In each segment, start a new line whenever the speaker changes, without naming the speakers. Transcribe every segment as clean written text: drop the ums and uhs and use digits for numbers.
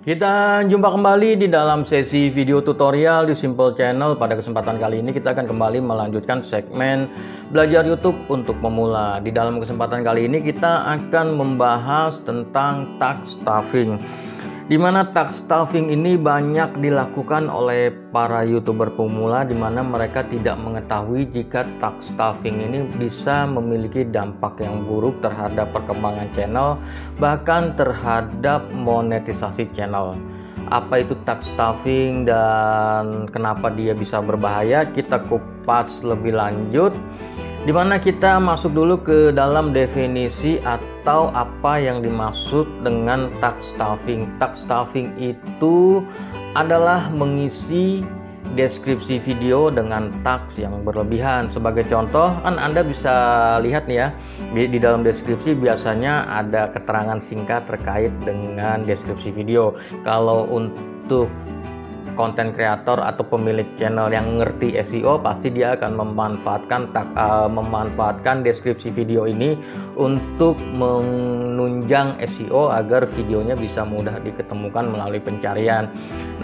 Kita jumpa kembali di dalam sesi video tutorial di Simple Channel. Pada kesempatan kali ini kita akan kembali melanjutkan segmen belajar YouTube untuk pemula. Di dalam kesempatan kali ini kita akan membahas tentang tag stuffing, di mana tag stuffing ini banyak dilakukan oleh para YouTuber pemula, di mana mereka tidak mengetahui jika tag stuffing ini bisa memiliki dampak yang buruk terhadap perkembangan channel, bahkan terhadap monetisasi channel. Apa itu tag stuffing dan kenapa dia bisa berbahaya, kita kupas lebih lanjut, di mana kita masuk dulu ke dalam definisi atau apa yang dimaksud dengan tag stuffing. Tag stuffing itu adalah mengisi deskripsi video dengan tags yang berlebihan. Sebagai contoh, kan Anda bisa lihat nih ya, di dalam deskripsi biasanya ada keterangan singkat terkait dengan deskripsi video. Kalau untuk konten kreator atau pemilik channel yang ngerti SEO, pasti dia akan memanfaatkan deskripsi video ini untuk menunjang SEO agar videonya bisa mudah diketemukan melalui pencarian.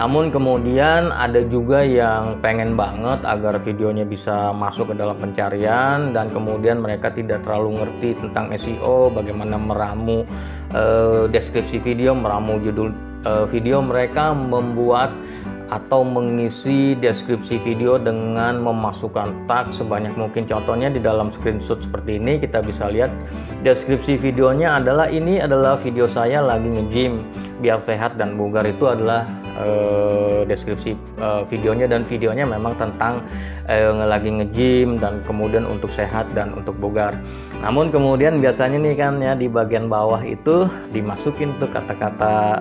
Namun kemudian ada juga yang pengen banget agar videonya bisa masuk ke dalam pencarian, dan kemudian mereka tidak terlalu ngerti tentang SEO, bagaimana meramu deskripsi video, meramu judul video. Mereka membuat atau mengisi deskripsi video dengan memasukkan tag sebanyak mungkin. Contohnya di dalam screenshot seperti ini kita bisa lihat deskripsi videonya adalah, ini adalah video saya lagi nge-gym biar sehat dan bugar. Itu adalah deskripsi videonya, dan videonya memang tentang lagi nge-gym dan kemudian untuk sehat dan untuk bugar. Namun kemudian biasanya nih kan ya, di bagian bawah itu dimasukin tuh kata-kata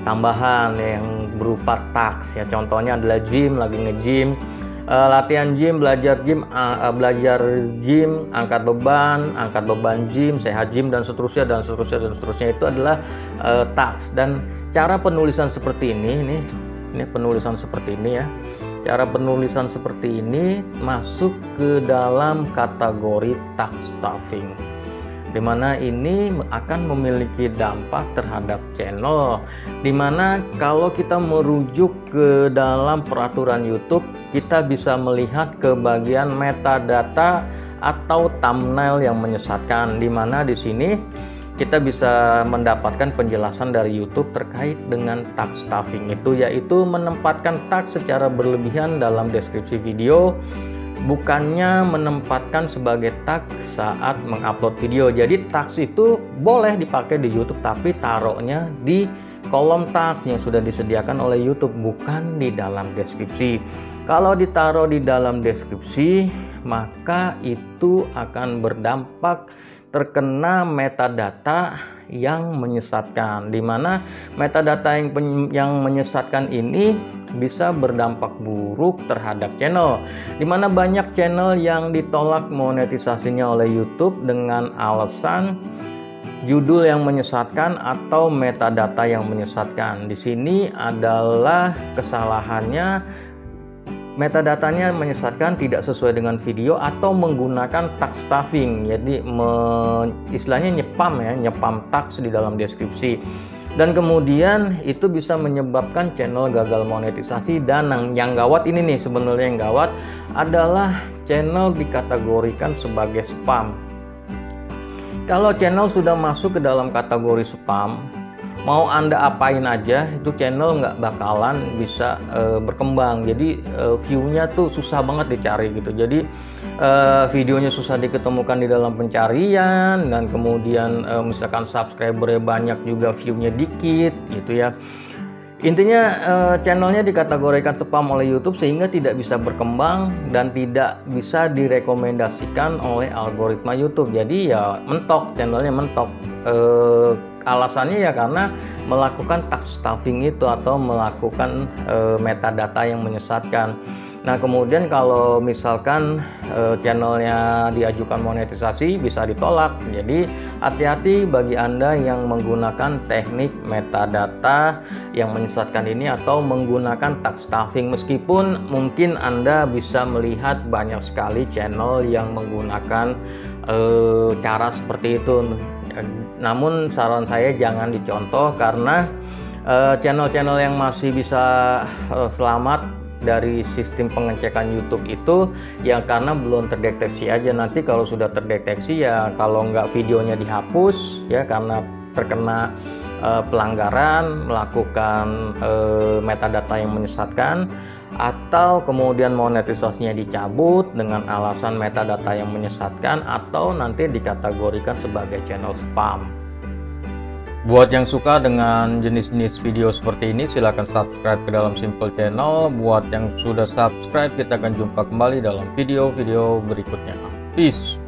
tambahan yang berupa tags ya. Contohnya adalah gym, lagi nge-gym, latihan gym, belajar gym, angkat beban gym, sehat gym, dan seterusnya dan seterusnya dan seterusnya. Itu adalah tags. Dan cara penulisan seperti ini penulisan seperti ini ya. Cara penulisan seperti ini masuk ke dalam kategori tag stuffing, dimana ini akan memiliki dampak terhadap channel. Dimana kalau kita merujuk ke dalam peraturan YouTube, kita bisa melihat ke bagian metadata atau thumbnail yang menyesatkan, dimana di sini kita bisa mendapatkan penjelasan dari YouTube terkait dengan tag stuffing itu, yaitu menempatkan tag secara berlebihan dalam deskripsi video, bukannya menempatkan sebagai tag saat mengupload video. Jadi tags itu boleh dipakai di YouTube, tapi taruhnya di kolom tags yang sudah disediakan oleh YouTube, bukan di dalam deskripsi. Kalau ditaruh di dalam deskripsi, maka itu akan berdampak terkena metadata yang menyesatkan, di mana metadata yang menyesatkan ini bisa berdampak buruk terhadap channel, di mana banyak channel yang ditolak monetisasinya oleh YouTube dengan alasan judul yang menyesatkan atau metadata yang menyesatkan. Di sini adalah kesalahannya, metadatanya menyesatkan, tidak sesuai dengan video, atau menggunakan tag stuffing. Jadi istilahnya nyepam tags di dalam deskripsi. Dan kemudian itu bisa menyebabkan channel gagal monetisasi. Dan yang gawat ini nih, sebenarnya yang gawat adalah channel dikategorikan sebagai spam. Kalau channel sudah masuk ke dalam kategori spam, mau Anda apain aja, itu channel nggak bakalan bisa berkembang. Jadi view-nya tuh susah banget dicari gitu. Jadi videonya susah diketemukan di dalam pencarian, dan kemudian misalkan subscribernya banyak juga view-nya dikit gitu ya. Intinya channelnya dikategorikan spam oleh YouTube sehingga tidak bisa berkembang dan tidak bisa direkomendasikan oleh algoritma YouTube. Jadi ya mentok, channelnya mentok. Alasannya ya karena melakukan tag stuffing itu atau melakukan metadata yang menyesatkan. Nah kemudian kalau misalkan channelnya diajukan monetisasi, bisa ditolak. Jadi hati-hati bagi Anda yang menggunakan teknik metadata yang menyesatkan ini atau menggunakan tag stuffing. Meskipun mungkin Anda bisa melihat banyak sekali channel yang menggunakan cara seperti itu, namun saran saya jangan dicontoh, karena channel-channel yang masih bisa selamat dari sistem pengecekan YouTube itu ya karena belum terdeteksi aja. Nanti kalau sudah terdeteksi ya kalau nggak videonya dihapus ya karena terkena pelanggaran, melakukan metadata yang menyesatkan, atau kemudian monetisasinya dicabut dengan alasan metadata yang menyesatkan, atau nanti dikategorikan sebagai channel spam. Buat yang suka dengan jenis-jenis video seperti ini, silahkan subscribe ke dalam Simple Channel. Buat yang sudah subscribe, kita akan jumpa kembali dalam video-video berikutnya. Peace.